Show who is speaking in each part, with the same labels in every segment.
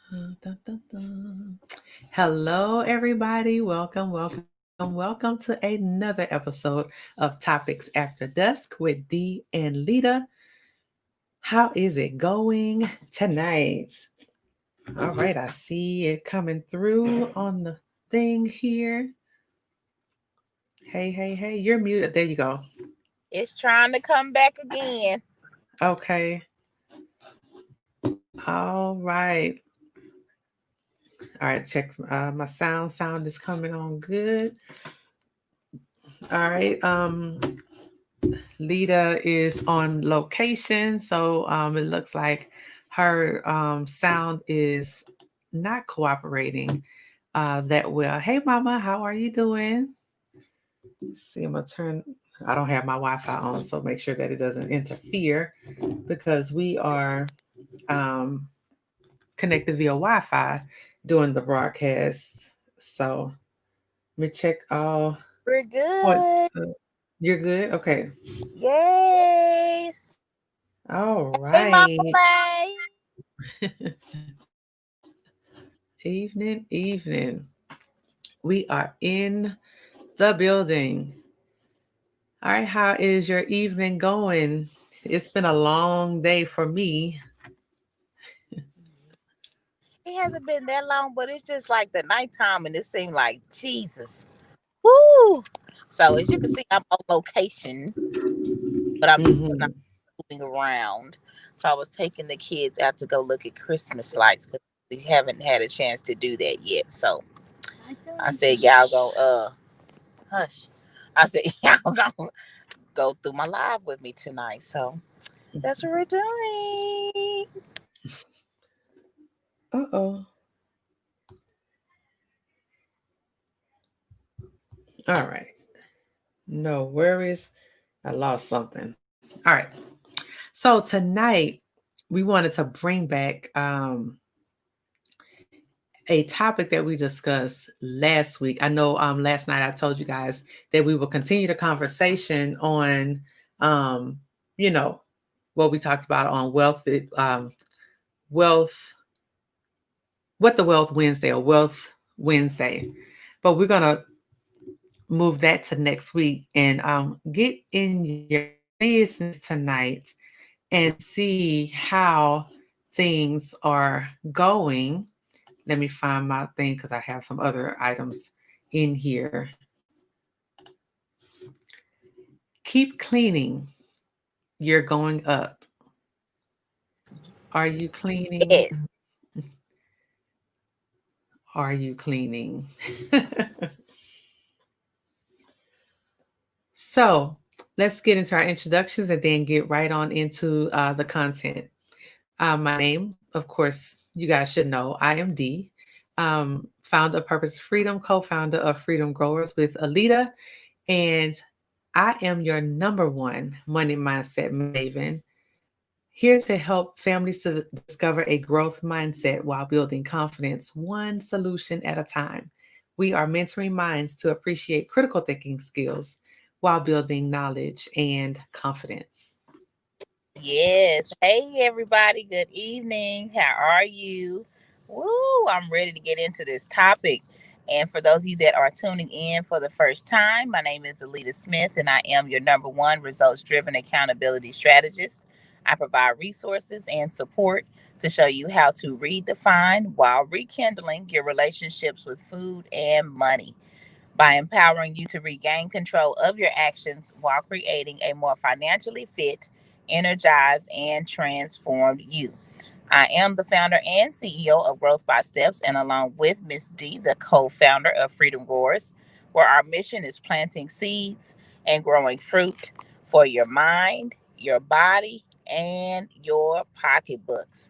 Speaker 1: Dun, dun, dun. Hello, everybody. Welcome to another episode of Topics After Dusk with Dee and Lida. How is it going tonight? All right, I see it coming through on the thing here. Hey, you're muted. There you go.
Speaker 2: It's trying to come back again.
Speaker 1: Okay. All right. All right, check my sound. Sound is coming on good. All right. Lida is on location, so it looks like her sound is not cooperating that well. Hey, Mama, how are you doing? Let's see, I'm gonna turn. I don't have my Wi-Fi on, so make sure that it doesn't interfere because we are um, connected via Wi-Fi doing the broadcast. So let me check all.
Speaker 2: We're
Speaker 1: What?
Speaker 2: good.
Speaker 1: You're good. Okay.
Speaker 2: Yes.
Speaker 1: All
Speaker 2: Hey, Mama
Speaker 1: right.
Speaker 2: May.
Speaker 1: Evening. We are in the building. All right, how is your evening going? It's been a long day for me.
Speaker 2: It hasn't been that long, but it's just like the nighttime, and it seemed like Jesus. Woo! So as you can see, I'm on location, but I'm just not
Speaker 1: Hmm.
Speaker 2: moving around. So I was taking the kids out to go look at Christmas lights because we haven't had a chance to do that yet. So I said, y'all go, hush. I said, y'all go through my live with me tonight. So that's what we're doing.
Speaker 1: Uh-oh. All right. No worries. I lost something. All right. So tonight we wanted to bring back a topic that we discussed last week. I know last night I told you guys that we will continue the conversation on um you know what we talked about on wealth, what the wealth Wednesday or wealth Wednesday. But we're gonna move that to next week and get in your business tonight and see how things are going. Let me find my thing because I have some other items in here. Keep cleaning. You're going up. Are you cleaning?
Speaker 2: Yes.
Speaker 1: Are you cleaning? So let's get into our introductions and then get right on into the content. My name, of course, you guys should know. I am Dee, founder of Purpose Freedom, co-founder of Freedom Growers with Alita, and I am your number one money mindset maven, here to help families to discover a growth mindset while building confidence one solution at a time. We are mentoring minds to appreciate critical thinking skills while building knowledge and confidence.
Speaker 2: Yes. Hey, everybody. Good evening. How are you? Woo! I'm ready to get into this topic. And for those of you that are tuning in for the first time, my name is Alita Smith, and I am your number one results driven accountability strategist. I provide resources and support to show you how to redefine while rekindling your relationships with food and money by empowering you to regain control of your actions while creating a more financially fit, energized, and transformed you. I am the founder and CEO of Growth by Steps, and along with Miss D, the co founder of Freedom Growers, where our mission is planting seeds and growing fruit for your mind, your body, and your pocketbooks.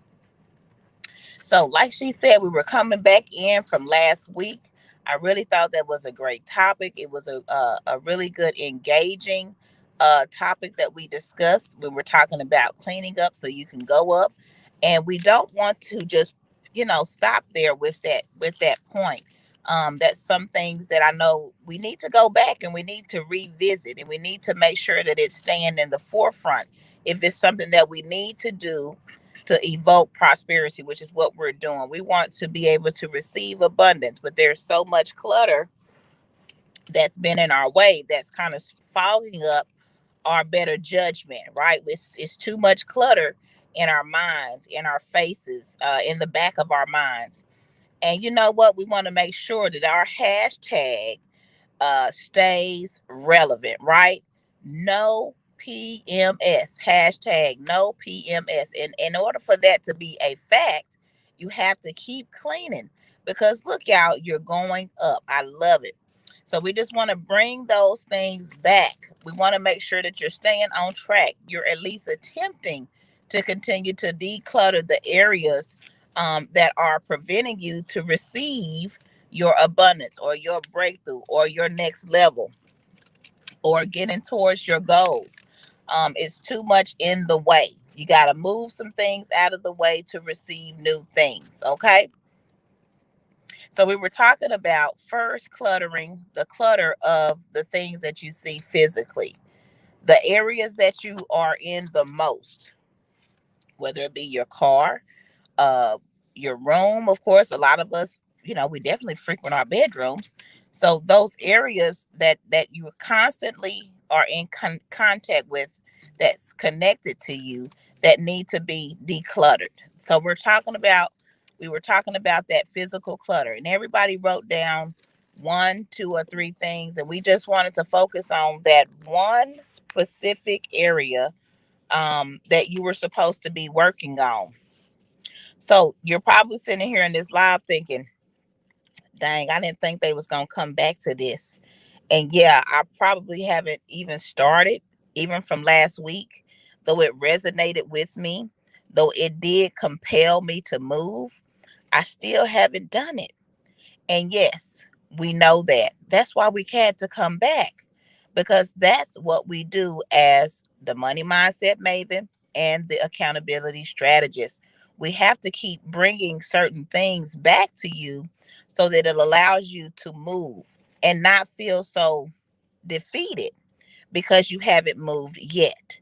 Speaker 2: So, like she said, we were coming back in from last week. I really thought that was a great topic. It was a really good, engaging topic that we discussed. We were talking about cleaning up so you can go up, and we don't want to just stop there with that point. That's some things that I know we need to go back and we need to revisit, and we need to make sure that it's staying in the forefront. If it's something that we need to do, to evoke prosperity, which is what we're doing. We want to be able to receive abundance, but there's so much clutter that's been in our way that's kind of fogging up our better judgment, right? It's too much clutter in our minds, in our faces, in the back of our minds. And you know what? We want to make sure that our hashtag stays relevant, right? No PMS, hashtag no PMS. And in order for that to be a fact, you have to keep cleaning because look, y'all, you're going up. I love it. So we just want to bring those things back. We want to make sure that you're staying on track. You're at least attempting to continue to declutter the areas that are preventing you to receive your abundance or your breakthrough or your next level or getting towards your goals. It's too much in the way. You got to move some things out of the way to receive new things. Okay. So we were talking about first cluttering, the clutter of the things that you see physically, the areas that you are in the most, whether it be your car, uh your room. Of course, a lot of us, we definitely frequent our bedrooms, so those areas that you constantly are in contact with, that's connected to you, that need to be decluttered. So we were talking about that physical clutter, and everybody wrote down one, two, or three things, and we just wanted to focus on that one specific area that you were supposed to be working on. So you're probably sitting here in this live thinking, dang, I didn't think they was going to come back to this. And yeah, I probably haven't even started, even from last week, though it resonated with me, though it did compel me to move. I still haven't done it. And yes, we know that. That's why we had to come back, because that's what we do as the money mindset maven and the accountability strategist. We have to keep bringing certain things back to you so that it allows you to move and not feel so defeated because you haven't moved yet.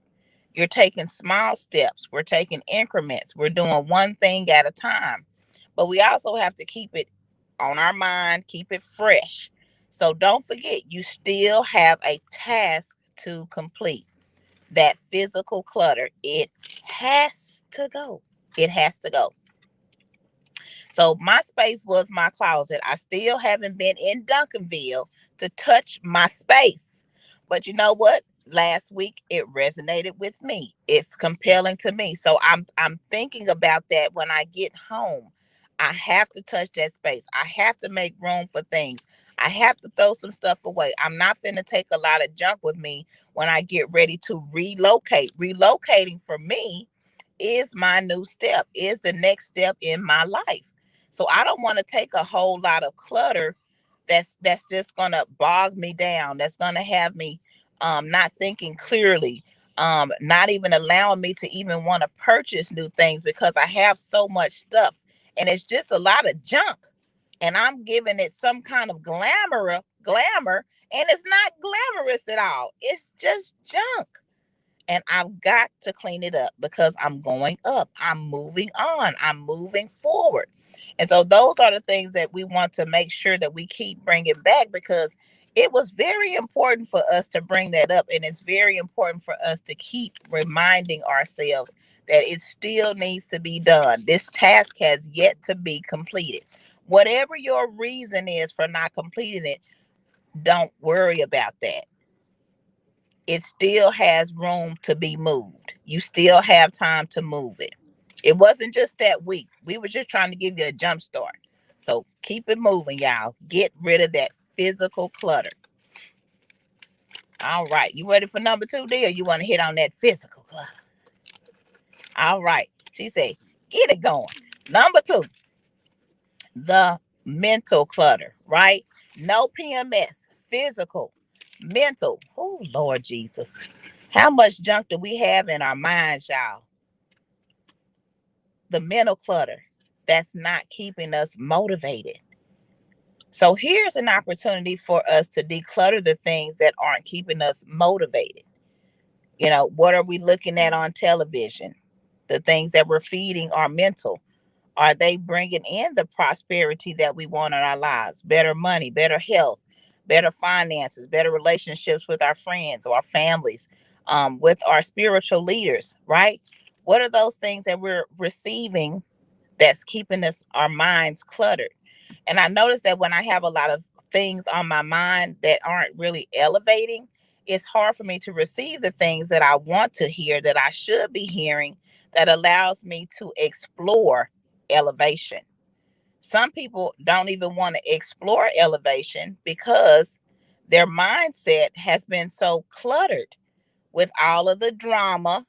Speaker 2: You're taking small steps. We're taking increments. We're doing one thing at a time. But we also have to keep it on our mind, keep it fresh. So don't forget, you still have a task to complete. That physical clutter, it has to go. It has to go. So my space was my closet. I still haven't been in Duncanville to touch my space. But you know what? Last week it resonated with me. It's compelling to me. So I'm thinking about that when I get home. I have to touch that space. I have to make room for things. I have to throw some stuff away. I'm not going to take a lot of junk with me when I get ready to relocate. Relocating for me is my new step, is the next step in my life. So I don't want to take a whole lot of clutter that's just gonna bog me down. That's gonna have me not thinking clearly, not even allowing me to even want to purchase new things because I have so much stuff and it's just a lot of junk. And I'm giving it some kind of glamour, and it's not glamorous at all. It's just junk. And I've got to clean it up because I'm going up. I'm moving on. I'm moving forward. And so those are the things that we want to make sure that we keep bringing back, because it was very important for us to bring that up. And it's very important for us to keep reminding ourselves that it still needs to be done. This task has yet to be completed. Whatever your reason is for not completing it, don't worry about that. It still has room to be moved. You still have time to move it. It wasn't just that week. We were just trying to give you a jump start. So keep it moving, y'all. Get rid of that physical clutter. All right. You ready for number 2, dear? You want to hit on that physical clutter? All right. She said, get it going. Number 2, the mental clutter, right? No PMS, physical, mental. Oh, Lord Jesus. How much junk do we have in our minds, y'all? The mental clutter that's not keeping us motivated. So here's an opportunity for us to declutter the things that aren't keeping us motivated. What are we looking at on television? The things that we're feeding are mental. Are they bringing in the prosperity that we want in our lives? Better money, better health, better finances, better relationships with our friends or our families, with our spiritual leaders, right? What are those things that we're receiving that's keeping us our minds cluttered? And I notice that when I have a lot of things on my mind that aren't really elevating, it's hard for me to receive the things that I want to hear, that I should be hearing, that allows me to explore elevation. Some people don't even want to explore elevation because their mindset has been so cluttered with all of the drama,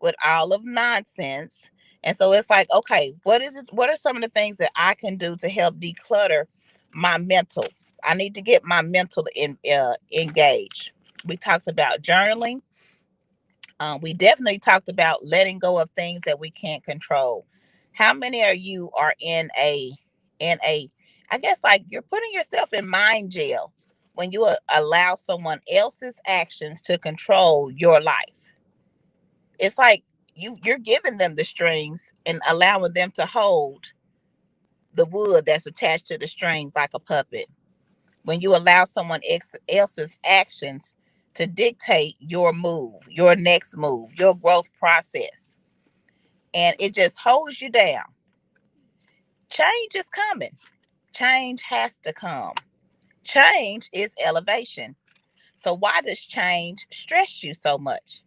Speaker 2: with all of nonsense. And so it's like, okay, what is it? What are some of the things that I can do to help declutter my mental? I need to get my mental engaged. We talked about journaling. We definitely talked about letting go of things that we can't control. How many of you are in a I guess like you're putting yourself in mind jail when you allow someone else's actions to control your life? It's like you're giving them the strings and allowing them to hold the wood that's attached to the strings like a puppet. When you allow someone else's actions to dictate your move, your next move, your growth process, and it just holds you down. Change is coming. Change has to come. Change is elevation. So why does change stress you so much?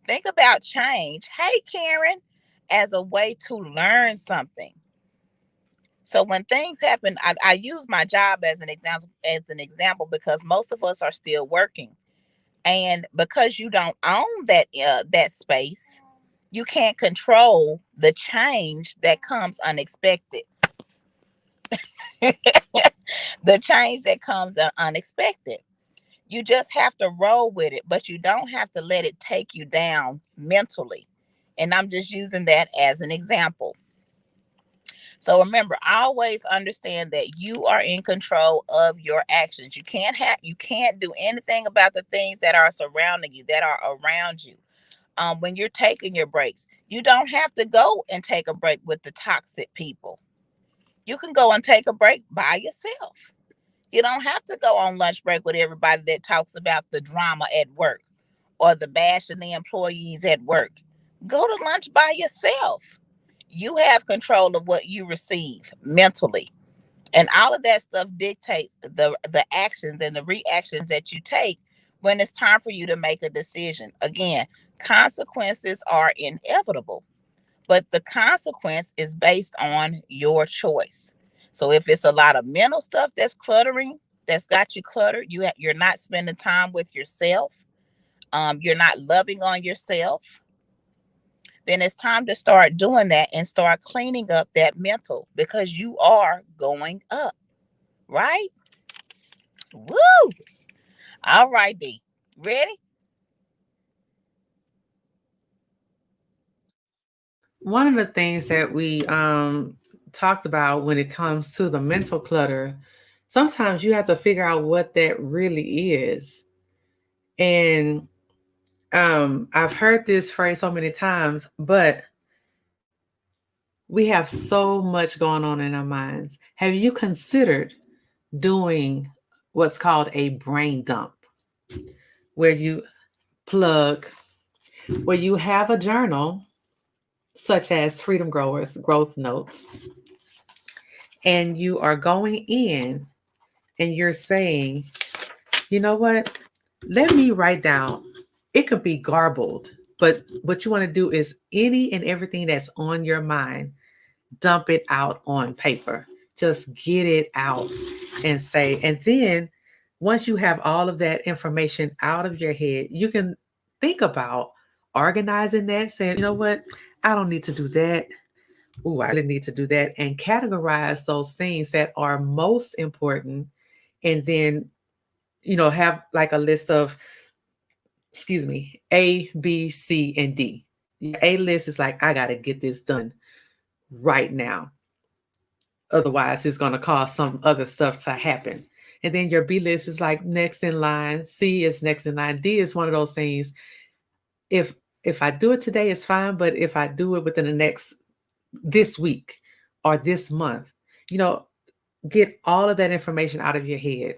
Speaker 2: Think about change, hey Karen, as a way to learn something. So when things happen, I use my job as an example because most of us are still working. And because you don't own that space, you can't control the change that comes unexpected. The change that comes unexpected. You just have to roll with it, but you don't have to let it take you down mentally. And I'm just using that as an example. So remember, always understand that you are in control of your actions. You can't do anything about the things that are surrounding you, that are around you. When you're taking your breaks, you don't have to go and take a break with the toxic people. You can go and take a break by yourself. You don't have to go on lunch break with everybody that talks about the drama at work or the bashing the employees at work. Go to lunch by yourself. You have control of what you receive mentally. And all of that stuff dictates the actions and the reactions that you take when it's time for you to make a decision. Again, consequences are inevitable, but the consequence is based on your choice. So if it's a lot of mental stuff that's got you cluttered, you're not spending time with yourself, you're not loving on yourself, then it's time to start doing that and start cleaning up that mental because you are going up, right? Woo! All right, D. Ready?
Speaker 1: One of the things that we talked about when it comes to the mental clutter, sometimes you have to figure out what that really is. And I've heard this phrase so many times, but we have so much going on in our minds. Have you considered doing what's called a brain dump, where you plug, where you have a journal such as Freedom Growers Growth Notes, and you are going in and you're saying, you know what? Let me write down. It could be garbled, but what you want to do is any and everything that's on your mind, dump it out on paper. Just get it out and say, and then once you have all of that information out of your head, you can think about organizing that, saying, you know what? I don't need to do that. Ooh, I really need to do that. And categorize those things that are most important. And then, have like a list of, excuse me, A, B, C, and D. Your A list is like, I got to get this done right now. Otherwise, it's going to cause some other stuff to happen. And then your B list is like next in line. C is next in line. D is one of those things. If if I do it today, it's fine. But if I do it within the next this week or this month, you know, get all of that information out of your head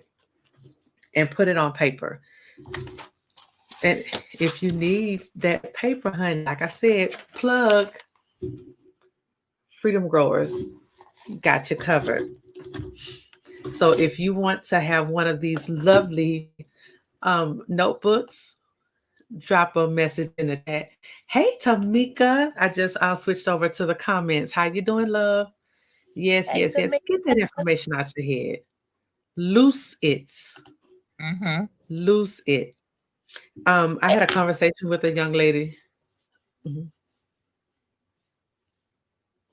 Speaker 1: and put it on paper. And if you need that paper, honey, like I said, plug Freedom Growers got you covered. So if you want to have one of these lovely notebooks, drop a message in the chat. Hey, Tamika, I switched over to the comments. How you doing, love? Yes,
Speaker 2: Hey,
Speaker 1: yes,
Speaker 2: to
Speaker 1: yes.
Speaker 2: me.
Speaker 1: Get that information out your head. Loose it.
Speaker 2: Mm-hmm.
Speaker 1: Loose it. I had a conversation with a young lady. Mhm.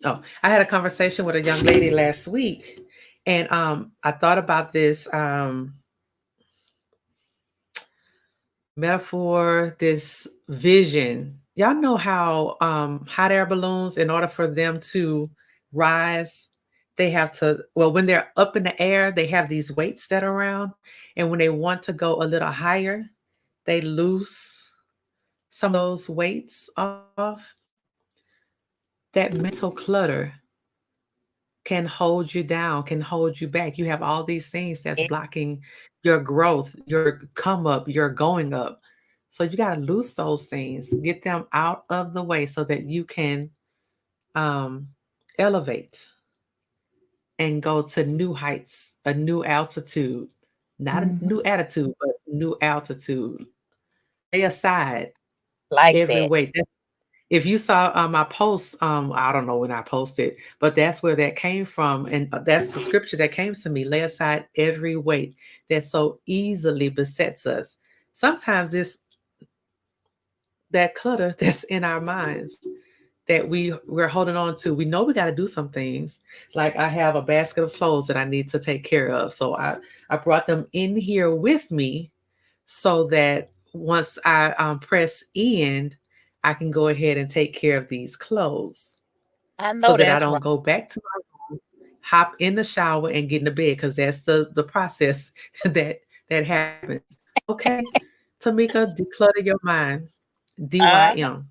Speaker 1: Oh, I had a conversation with a young lady last week, and I thought about this metaphor, this vision. Y'all know how hot air balloons, in order for them to rise, they have to, well, when they're up in the air, they have these weights that are around. And when they want to go a little higher, they loose some of those weights off. That mental clutter can hold you down, can hold you back. You have all these things that's
Speaker 2: Yeah,
Speaker 1: blocking your growth, your come up, your going up. So you got to loose those things, get them out of the way so that you can um, elevate and go to new heights, a new altitude, not a
Speaker 2: mm-hmm.
Speaker 1: new attitude, but new altitude. Lay aside
Speaker 2: Like
Speaker 1: every
Speaker 2: that.
Speaker 1: weight. If you saw my post, I don't know when I posted, but that's where that came from. And that's the scripture that came to me. Lay aside every weight that so easily besets us. Sometimes it's that clutter that's in our minds that we're holding on to. We know we got to do some things. Like I have a basket of clothes that I need to take care of. So I brought them in here with me so that once I press end, I can go ahead and take care of these clothes
Speaker 2: I
Speaker 1: so
Speaker 2: know
Speaker 1: that I
Speaker 2: that's
Speaker 1: don't
Speaker 2: right.
Speaker 1: go back to my room, hop in the shower and get in the bed because that's the process that happens. Okay, Tamika, declutter your mind.
Speaker 2: Uh-huh.
Speaker 1: DYM.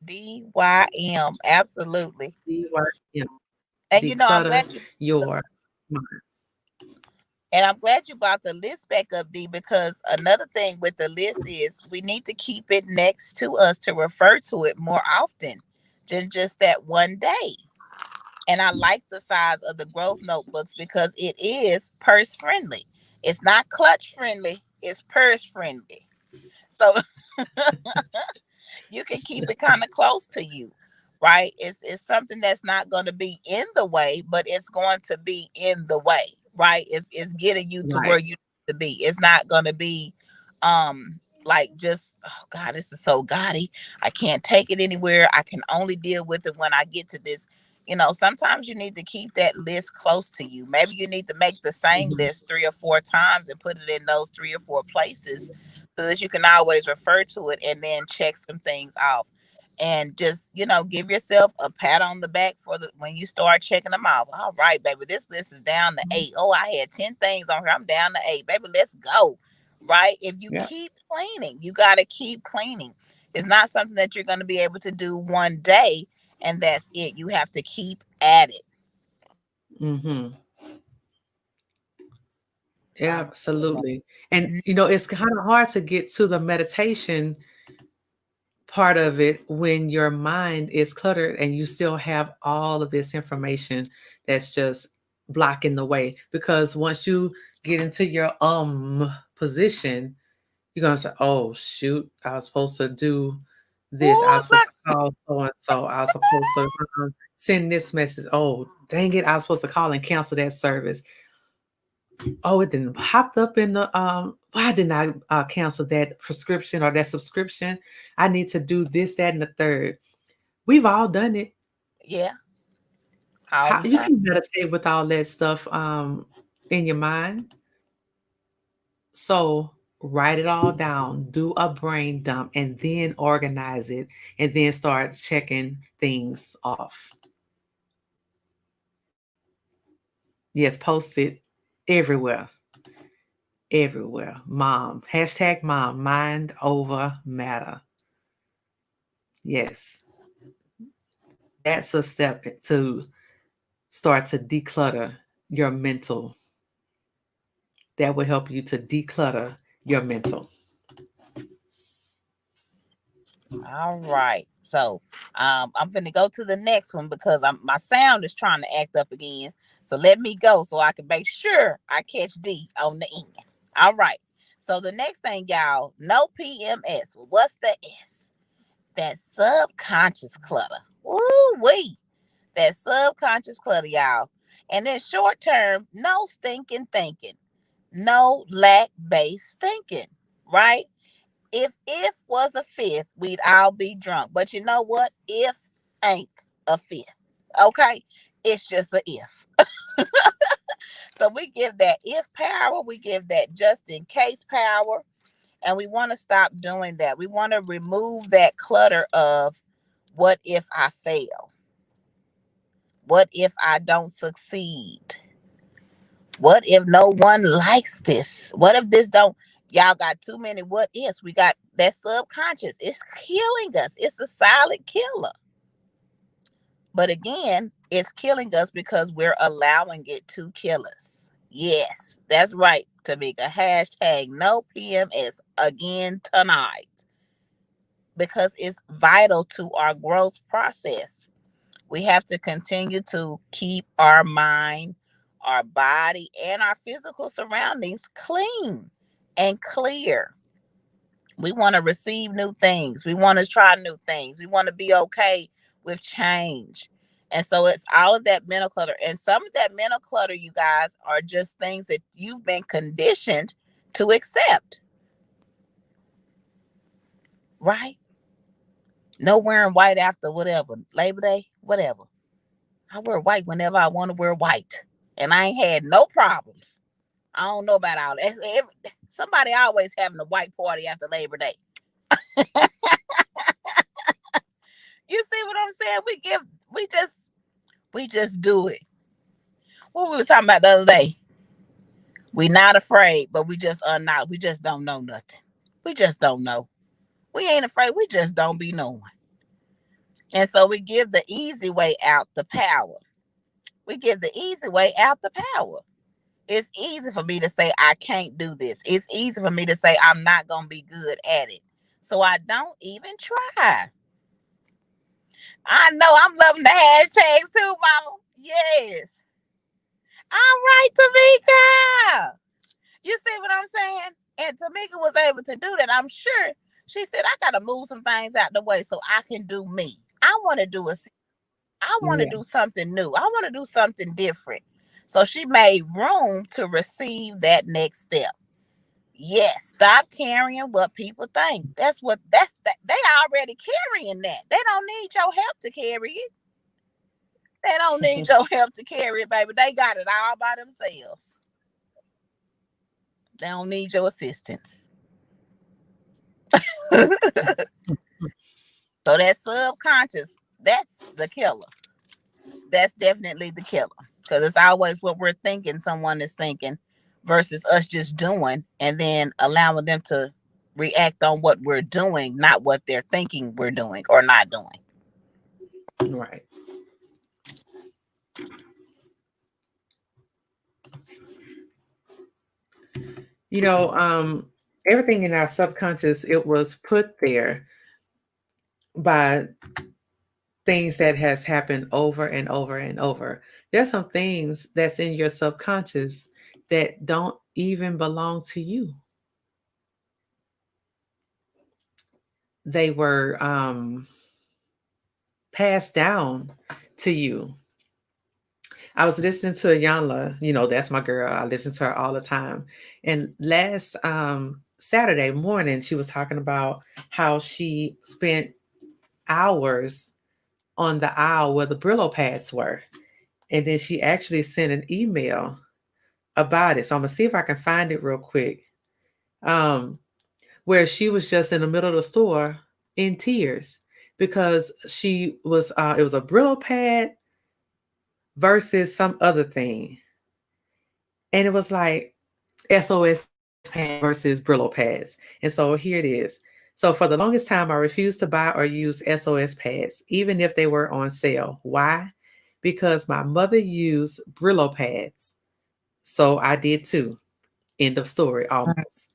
Speaker 2: DYM. Absolutely.
Speaker 1: DYM.
Speaker 2: And I'm
Speaker 1: Declutter
Speaker 2: glad you
Speaker 1: your mind.
Speaker 2: and I'm glad you brought the list back up, D, because another thing with the list is we need to keep it next to us to refer to it more often than just that one day. And I like the size of the growth notebooks because it is purse friendly. It's not clutch friendly, it's purse friendly. So you can keep it kind of close to you, right? It's something that's not going to be in the way, but it's going to be in the way, right? It's getting you to
Speaker 1: Right.
Speaker 2: where you need to be. It's not going to be like just, oh God, this is so gaudy. I can't take it anywhere. I can only deal with it when I get to this. Sometimes you need to keep that list close to you. Maybe you need to make the same
Speaker 1: Mhm.
Speaker 2: list 3 or 4 times and put it in those 3 or 4 places so that you can always refer to it and then check some things off. And just, give yourself a pat on the back for the when you start checking them off. All right, baby, this list is down to 8. Oh, I had 10 things on here. I'm down to 8. Baby, let's go. Right? If you
Speaker 1: Yeah.
Speaker 2: keep cleaning, you got to keep cleaning. It's not something that you're going to be able to do one day and that's it. You have to keep at it.
Speaker 1: Hmm.
Speaker 2: Um,
Speaker 1: Absolutely. And it's kind of hard to get to the meditation part of it when your mind is cluttered and you still have all of this information that's just blocking the way, because once you get into your position, you're gonna say, oh shoot, I was supposed to do this, I
Speaker 2: Ooh,
Speaker 1: was supposed to call so and so, I was supposed to send this message, oh dang it, I was supposed to call and cancel that service. Oh, it didn't popped up in the why didn't I cancel that prescription or that subscription? I need to do this, that, and the third. We've all done it.
Speaker 2: yeah, all
Speaker 1: How
Speaker 2: the
Speaker 1: you
Speaker 2: time.
Speaker 1: can meditate with all that stuff in your mind. So write it all down, do a brain dump, and then organize it, and then start checking things off. Yes, post it everywhere. Everywhere. Mom. Hashtag mom. Mind over matter. Yes, that's a step to start to declutter your mental. That will help you to declutter your mental.
Speaker 2: All right. So I'm finna go to the next one because my sound is trying to act up again. So let me go so I can make sure I catch D on the end. All right. So the next thing, y'all, no PMS. Well, what's the S? That subconscious clutter. Woo wee. That subconscious clutter, y'all. And then short term, no stinking thinking. No lack based thinking. Right? If was a fifth, we'd all be drunk. But you know what? If ain't a fifth. Okay? It's just a if. So we give that if power, we give that just in case power, and we want to stop doing that. We want to remove that clutter of what if I fail? What if I don't succeed? What if no one likes this? What if this don't? Y'all got too many what ifs. We got that subconscious. It's killing us. It's a silent killer. But again, it's killing us because we're allowing it to kill us. Yes, that's right, Tamika. Hashtag no PMS again tonight because it's vital to our growth process. We have to continue to keep our mind, our body, and our physical surroundings clean and clear. We want to receive new things. We want to try new things. We want to be okay with change. And so it's all of that mental clutter. And some of that mental clutter, you guys, are just things that you've been conditioned to accept, right? No wearing white after whatever, Labor Day, whatever. I wear white whenever I want to wear white. And I ain't had no problems. I don't know about all that. Somebody always having a white party after Labor Day. You see what I'm saying? We just do it. What we was talking about the other day. We not afraid, but we just are not. We just don't know nothing. We just don't know. We ain't afraid. We just don't be knowing. And so we give the easy way out the power. We give the easy way out the power. It's easy for me to say I can't do this. It's easy for me to say I'm not going to be good at it. So I don't even try. I know I'm loving the hashtags too, mama. Yes. All right, Tamika. You see what I'm saying? And Tamika was able to do that. I'm sure she said, I got to move some things out the way so I can do me. I want to do I want to
Speaker 1: Yeah.
Speaker 2: do something new. I want to do something different. So she made room to receive that next step. Yes, stop carrying what people think. They already carrying that. They don't need your help to carry it. They don't need your help to carry it, baby. They got it all by themselves. They don't need your assistance. So that subconscious, that's the killer. That's definitely the killer. Because it's always what we're thinking someone is thinking versus us just doing and then allowing them to react on what we're doing, not what they're thinking we're doing or not doing.
Speaker 1: Right. You know, everything in our subconscious, it was put there by things that has happened over and over and over. There's some things that's in your subconscious that don't even belong to you. They were passed down to you. I was listening to Ayanla, that's my girl. I listen to her all the time. And last Saturday morning, she was talking about how she spent hours on the aisle where the Brillo pads were. And then she actually sent an email about it. So I'm gonna see if I can find it real quick. Um, where she was just in the middle of the store in tears because she was it was a Brillo pad versus some other thing. And it was like SOS pads versus Brillo pads. And so here it is. So for the longest time, I refused to buy or use SOS pads, even if they were on sale. Why? Because my mother used Brillo pads. So I did too. End of story, almost.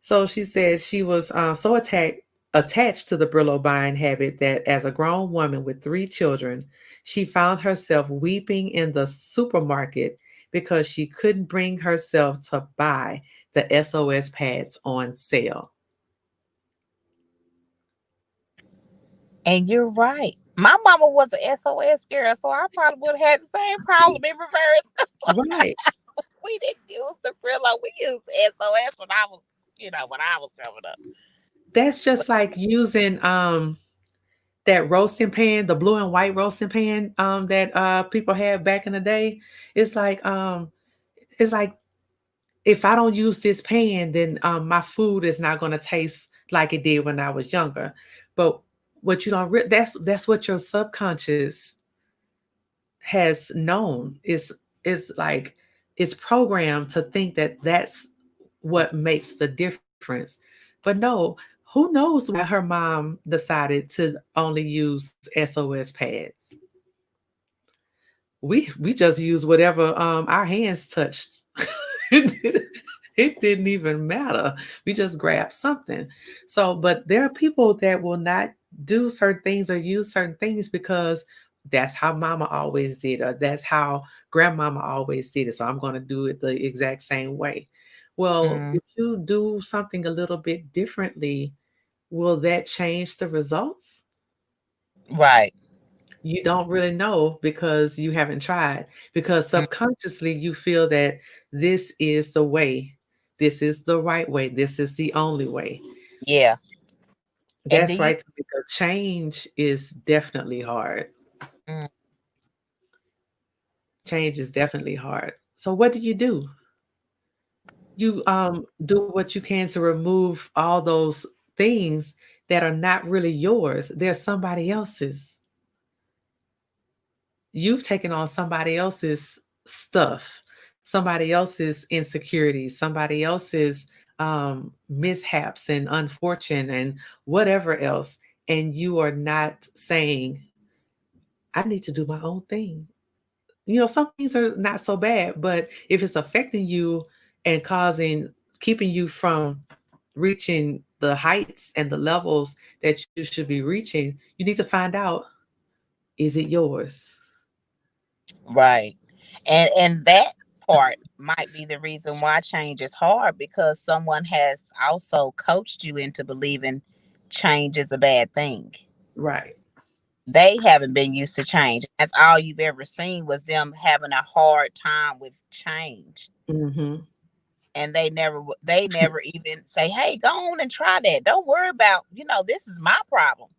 Speaker 1: So she said she was so attached to the Brillo buying habit that as a grown woman with three children, she found herself weeping in the supermarket because she couldn't bring herself to buy the SOS pads on sale.
Speaker 2: And you're right. My mama was an SOS girl, so I probably would have had the same problem in reverse.
Speaker 1: Right.
Speaker 2: We didn't use the Brillo. We used SOS when I was, when I was growing up.
Speaker 1: That's
Speaker 2: But
Speaker 1: just like using that roasting pan, the blue and white roasting pan that people had back in the day. It's like it's like if I don't use this pan, then my food is not going to taste like it did when I was younger. But what you don't that's what your subconscious has known is like it's programmed to think that that's what makes the difference. But no, who knows why her mom decided to only use SOS pads. We just use whatever our hands touched. It didn't even matter. We just grabbed something. So, but there are people that will not do certain things or use certain things because that's how mama always did, or that's how grandmama always did it. So I'm going to do it the exact same way. Well,
Speaker 2: mm,
Speaker 1: if you do something a little bit differently, will that change the results?
Speaker 2: right.
Speaker 1: You don't really know because you haven't tried, because
Speaker 2: Mm,
Speaker 1: subconsciously you feel that this is the way, this is the right way, this is the only way.
Speaker 2: yeah. And do
Speaker 1: That's
Speaker 2: you?
Speaker 1: right. Because change is definitely hard.
Speaker 2: Mm,
Speaker 1: Change is definitely hard. So what do? You do what you can to remove all those things that are not really yours. They're somebody else's. You've taken on somebody else's stuff, somebody else's insecurities, somebody else's mishaps and unfortune and whatever else. And you are not saying, I need to do my own thing. You know, some things are not so bad, but if it's affecting you and keeping you from reaching the heights and the levels that you should be reaching, you need to find out, is it yours?
Speaker 2: right. And that part might be the reason why change is hard, because someone has also coached you into believing change is a bad thing.
Speaker 1: Right.
Speaker 2: They haven't been used to change. That's all you've ever seen was them having a hard time with change.
Speaker 1: Hmm.
Speaker 2: And they never even say, "Hey, go on and try that. Don't worry about, this is my problem."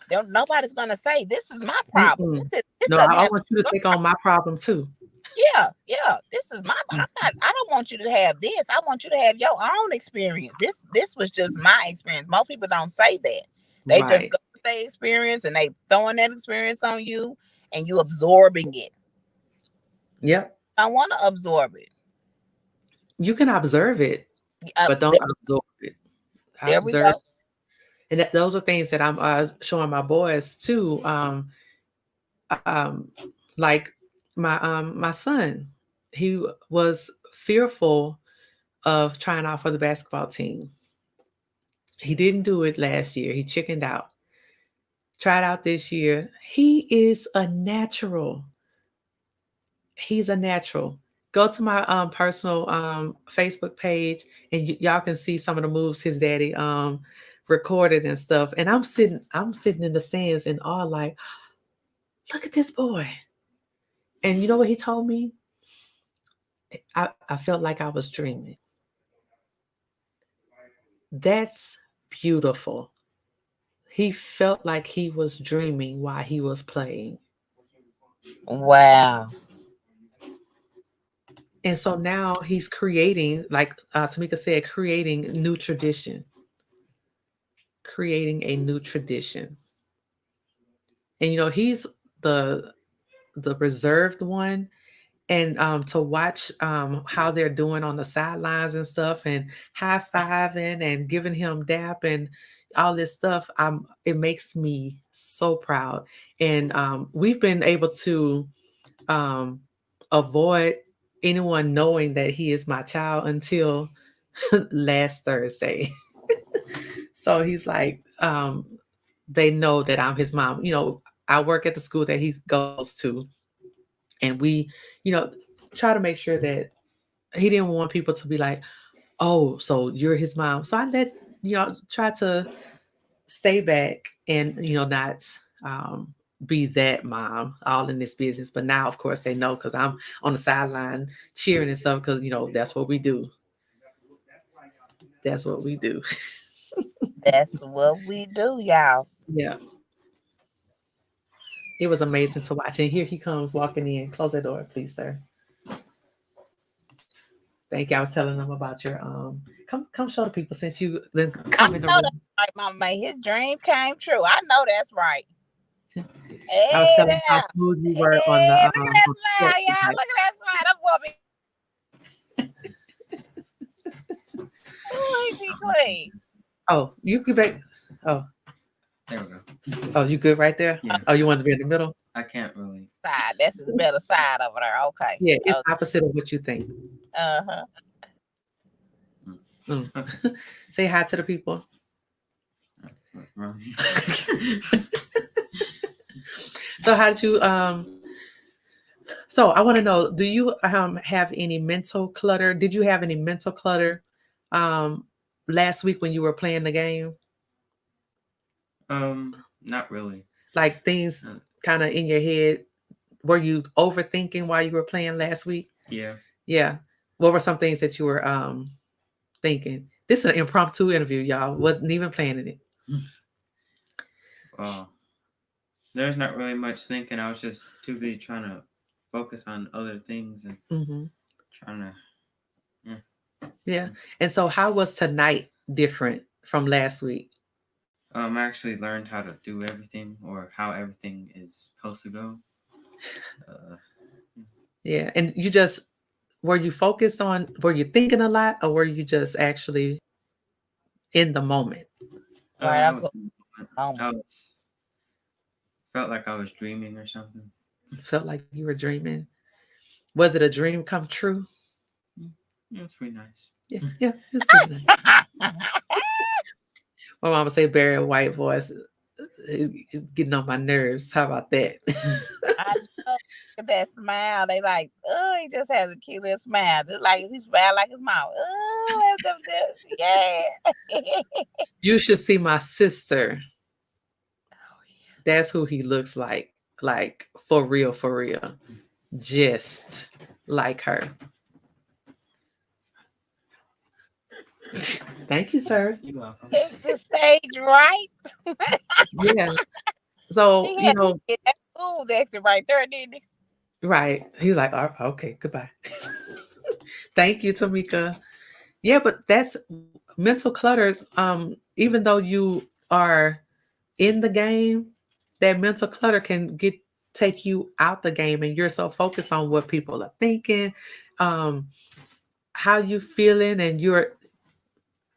Speaker 2: Don't Nobody's going to say, "This is my problem.
Speaker 1: Mm-mm.
Speaker 2: This
Speaker 1: No,
Speaker 2: doesn't
Speaker 1: I
Speaker 2: have
Speaker 1: want you to take on my problem too.
Speaker 2: Yeah, yeah. This is my I don't want you to have this. I want you to have your own experience. This was just my experience. Most people don't say that. They just
Speaker 1: Right.
Speaker 2: go with their experience and they throwing that experience on you and you absorbing it.
Speaker 1: Yep.
Speaker 2: I want to absorb it.
Speaker 1: You can observe it,
Speaker 2: Uh,
Speaker 1: but don't
Speaker 2: there,
Speaker 1: absorb it.
Speaker 2: there we
Speaker 1: Observe.
Speaker 2: go.
Speaker 1: And those are things that I'm showing my boys too. Um, like my son, he was fearful of trying out for the basketball team. He didn't do it last year. He chickened out. Tried out this year. He is a natural. He's a natural. Go to my personal Facebook page, and y'all can see some of the moves his daddy recorded and stuff. And I'm sitting in the stands in awe, like, look at this boy. And you know what he told me? I felt like I was dreaming. That's beautiful. He felt like he was dreaming while he was playing.
Speaker 2: Wow.
Speaker 1: And so now he's creating, like Tamika said, creating a new tradition. And you know, he's the the reserved one, and to watch how they're doing on the sidelines and stuff, and high fiving and giving him dap and all this stuff, it makes me so proud. And we've been able to um, avoid anyone knowing that he is my child until last Thursday. So he's like, they know that I'm his mom. I work at the school that he goes to, and we, you know, try to make sure that he didn't want people to be like, oh, so you're his mom. So I let, try to stay back and, not be that mom all in this business. But now, of course, they know because I'm on the sideline cheering and stuff because, that's what we do. That's what we do.
Speaker 2: That's what we do, y'all.
Speaker 1: Yeah. It was amazing to watch. And here he comes walking in. Close the door, please, sir. Thank you. I was telling them about your come show the people since you then
Speaker 2: I
Speaker 1: come in the
Speaker 2: know
Speaker 1: room.
Speaker 2: that's right, Mama May. His dream came true. I know that's right.
Speaker 1: I was
Speaker 2: Hey
Speaker 1: telling them how
Speaker 2: there.
Speaker 1: smooth you were on the
Speaker 2: Hey, look at that
Speaker 1: on the
Speaker 2: smile, y'all.
Speaker 1: tonight.
Speaker 2: Look at that smile. That boy be ooh, he be clean.
Speaker 1: Oh, you could back. Oh,
Speaker 3: There we go.
Speaker 1: oh, you good right there?
Speaker 3: Yeah.
Speaker 1: Oh, you want to be in the middle?
Speaker 3: I can't really.
Speaker 2: Side. That's his better side over there. Okay.
Speaker 1: Yeah, it's opposite of what you think.
Speaker 2: Uh-huh.
Speaker 1: Say hi to the people. So how did you so I want to know, do you have any mental clutter? Did you have any mental clutter last week when you were playing the game?
Speaker 3: Not really.
Speaker 1: Like things kind of in your head. Were you overthinking while you were playing last week?
Speaker 3: Yeah.
Speaker 1: Yeah. What were some things that you were thinking? This is an impromptu interview, y'all. Wasn't even planning it.
Speaker 3: Well, there's not really much thinking. I was just too busy trying to focus on other things and trying to.
Speaker 1: Yeah. And so how was tonight different from last week?
Speaker 3: I actually learned how to do everything or how everything is supposed to go.
Speaker 1: Yeah. And were you focused on, were you thinking a lot or were you just actually in the moment?
Speaker 2: Right.
Speaker 3: I was felt like I was dreaming or something.
Speaker 1: Felt like you were dreaming. Was it a dream come true?
Speaker 3: Yeah, it's pretty nice.
Speaker 1: Yeah, it's pretty nice. My mama say Barry White voice is getting on my nerves. How about that?
Speaker 2: I know. Look at that smile. They like, oh, he just has a cute little smile. Just like he smile like his mom. Oh, yeah.
Speaker 1: You should see my sister. Oh, yeah. That's who he looks like. Like for real, for real. Just like her. Thank you, sir.
Speaker 3: You're welcome.
Speaker 2: It's the stage right.
Speaker 1: Yeah. So,
Speaker 2: He had to get that food exit right there, didn't he?
Speaker 1: right. He's like, oh, okay, goodbye. Thank you, Tamika. Yeah, but that's mental clutter. Even though you are in the game, that mental clutter can take you out the game, and you're so focused on what people are thinking, um, how you feeling, and you're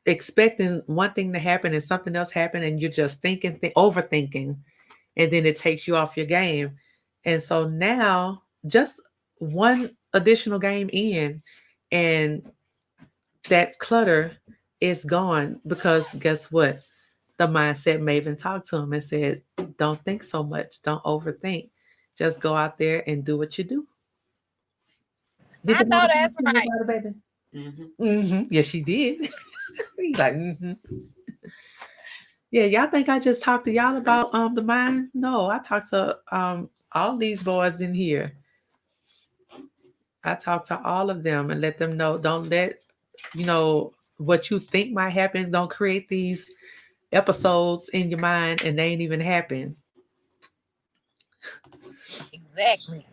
Speaker 1: expecting one thing to happen and something else happen, and you're just thinking, overthinking, and then it takes you off your game. And so now, just one additional game in, and that clutter is gone because guess what? The mindset Maven talked to him and said, don't think so much. Don't overthink. Just go out there and do what you do. Did
Speaker 2: I
Speaker 1: you
Speaker 2: know that's right.
Speaker 1: about it, baby? Yes, she did. He's like, yeah, y'all think I just talked to y'all about the mind? No, I talked to all these boys in here. I talked to all of them and let them know, don't let, what you think might happen, don't create these episodes in your mind and they ain't even happen.
Speaker 2: Exactly.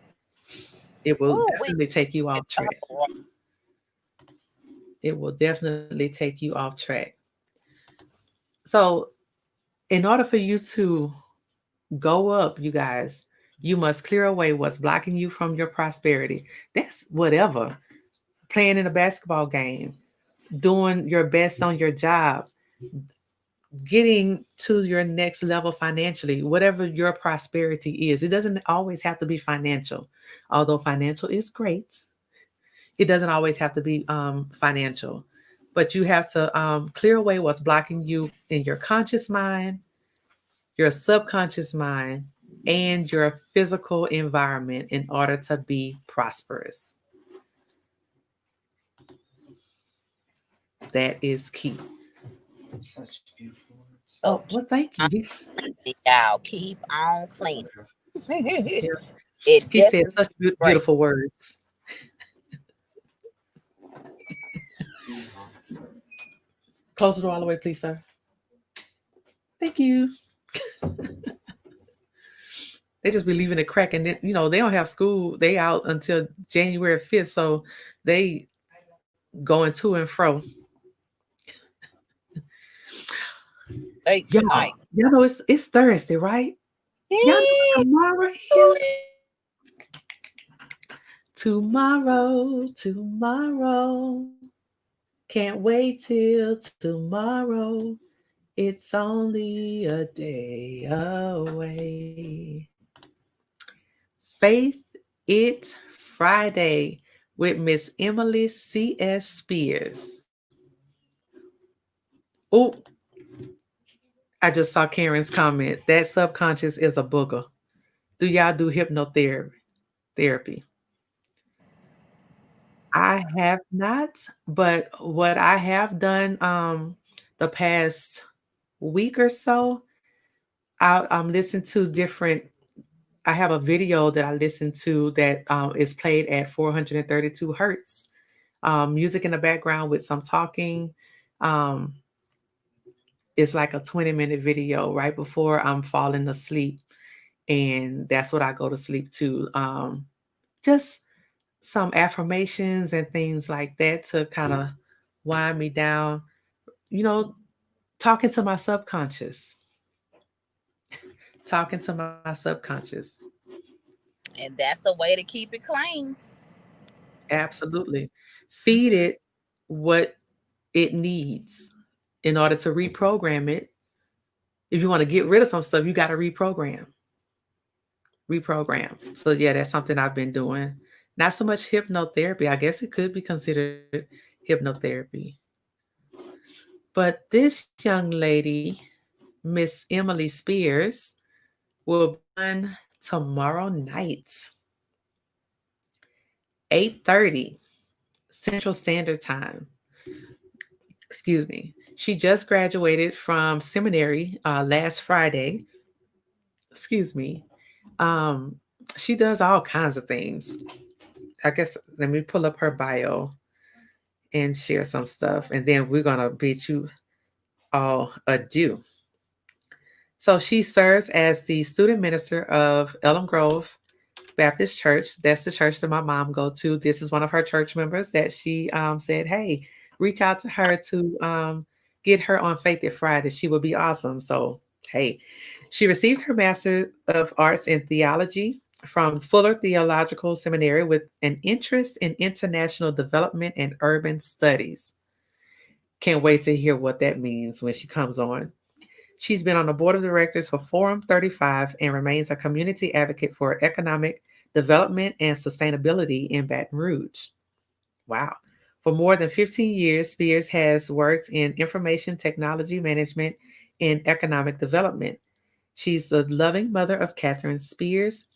Speaker 1: It will definitely take you off track. It will definitely take you off track. So in order for you to go up, you guys, You must clear away what's blocking you from your prosperity. That's whatever. Playing in a basketball game, doing your best on your job, getting to your next level financially, whatever your prosperity is. It doesn't always have to be financial, although financial is great. It doesn't always have to be financial, but you have to clear away what's blocking you in your conscious mind, your subconscious mind, and your physical environment in order to be prosperous. That is key.
Speaker 3: Such beautiful words.
Speaker 1: Oh, well, thank you.
Speaker 2: Y'all keep on cleaning.
Speaker 1: Yeah,
Speaker 2: It
Speaker 1: he said
Speaker 2: definitely
Speaker 1: such
Speaker 2: great.
Speaker 1: beautiful words. Close the door all the way, please, sir. Thank you. They just be leaving it cracking. They don't have school. They out until January 5th, so they going to and fro.
Speaker 2: Late tonight.
Speaker 1: Y'all know it's Thursday, right? Y'all know
Speaker 2: Yeah.
Speaker 1: tomorrow is tomorrow. Can't wait till tomorrow. It's only a day away. Faith It Friday with Miss Emily C.S. Spears. Oh, I just saw Karen's comment. That subconscious is a booger. Do y'all do hypnotherapy? Therapy? I have not, but what I have done the past week or so, I'm listening to different. I have a video that I listen to that is played at 432 hertz. Music in the background with some talking. Um, it's like a 20-minute video right before I'm falling asleep. And that's what I go to sleep to. Just some affirmations and things like that to kind of wind me down. You know, talking to my subconscious, talking to my subconscious.
Speaker 2: And that's a way to keep it clean.
Speaker 1: Absolutely. Feed it what it needs in order to reprogram it. If you want to get rid of some stuff, you got to reprogram. Reprogram. So yeah, that's something I've been doing. Not so much hypnotherapy. I guess it could be considered hypnotherapy. But this young lady, Miss Emily Spears, will be on tomorrow night, 8:30 Central Standard Time. Excuse me. She just graduated from seminary last Friday. Excuse me. Um, she does all kinds of things. I guess let me pull up her bio and share some stuff, and then we're gonna bid you all adieu. So she serves as the student minister of Elm Grove Baptist Church. That's the church that my mom go to. This is one of her church members that she said, "Hey, reach out to her to get her on Faith It Friday. She would be awesome." So, hey, she received her Master of Arts in Theology from Fuller Theological Seminary with an interest in international development and urban studies. Can't wait to hear what that means when she comes on. She's been on the board of directors for Forum 35 and remains a community advocate for economic development and sustainability in Baton Rouge. Wow. For more than 15 years, Spears has worked in information technology management and economic development. She's the loving mother of Catherine Spears.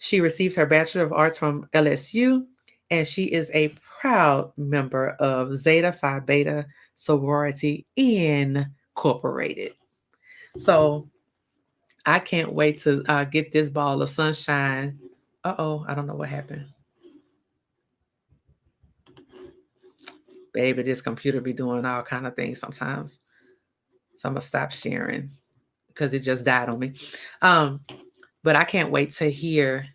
Speaker 1: She received her Bachelor of Arts from LSU, and she is a proud member of Zeta Phi Beta Sorority Incorporated. So I can't wait to get this ball of sunshine. Uh-oh, I don't know what happened. Baby, this computer be doing all kind of things sometimes. So I'm gonna stop sharing because it just died on me. Um, but I can't wait to hear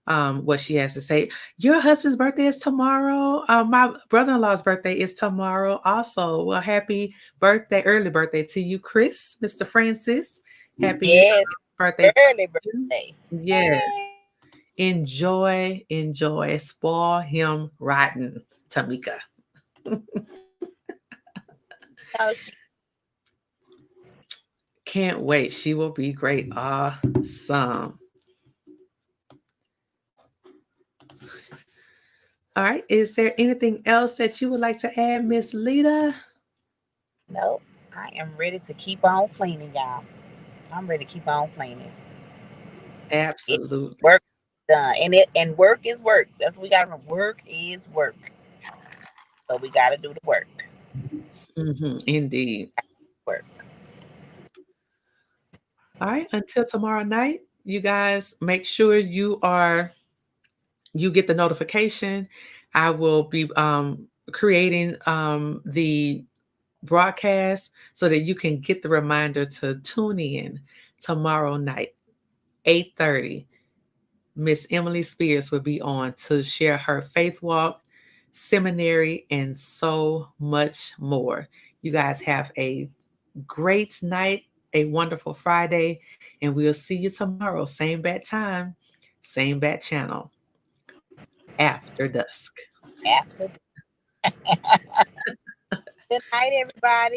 Speaker 1: what she has to say. Your husband's birthday is tomorrow. My brother-in-law's birthday is tomorrow also. Well, happy birthday, early birthday to you, Chris, Mr. Francis. Happy
Speaker 2: Yes.
Speaker 1: birthday.
Speaker 2: Early birthday.
Speaker 1: Yes. Enjoy. Spoil him rotten, Tamika.
Speaker 2: No, she
Speaker 1: Can't wait. She will be great. Awesome. All right. Is there anything else that you would like to add, Miss Lida?
Speaker 2: nope. I am ready to keep on cleaning, y'all. I'm ready to keep on cleaning. It
Speaker 1: Absolutely.
Speaker 2: work done. And work is work. That's what we gotta remember. Work is work. So we gotta do the work.
Speaker 1: Indeed.
Speaker 2: Work.
Speaker 1: All right. Until tomorrow night, you guys make sure you get the notification. I will be creating the broadcast so that you can get the reminder to tune in tomorrow night, 8:30. Miss Emily Spears will be on to share her faith walk, seminary, and so much more. You guys have a great night, a wonderful Friday, and we'll see you tomorrow. Same bat time, same bat channel, after dusk.
Speaker 2: After. Good night, everybody.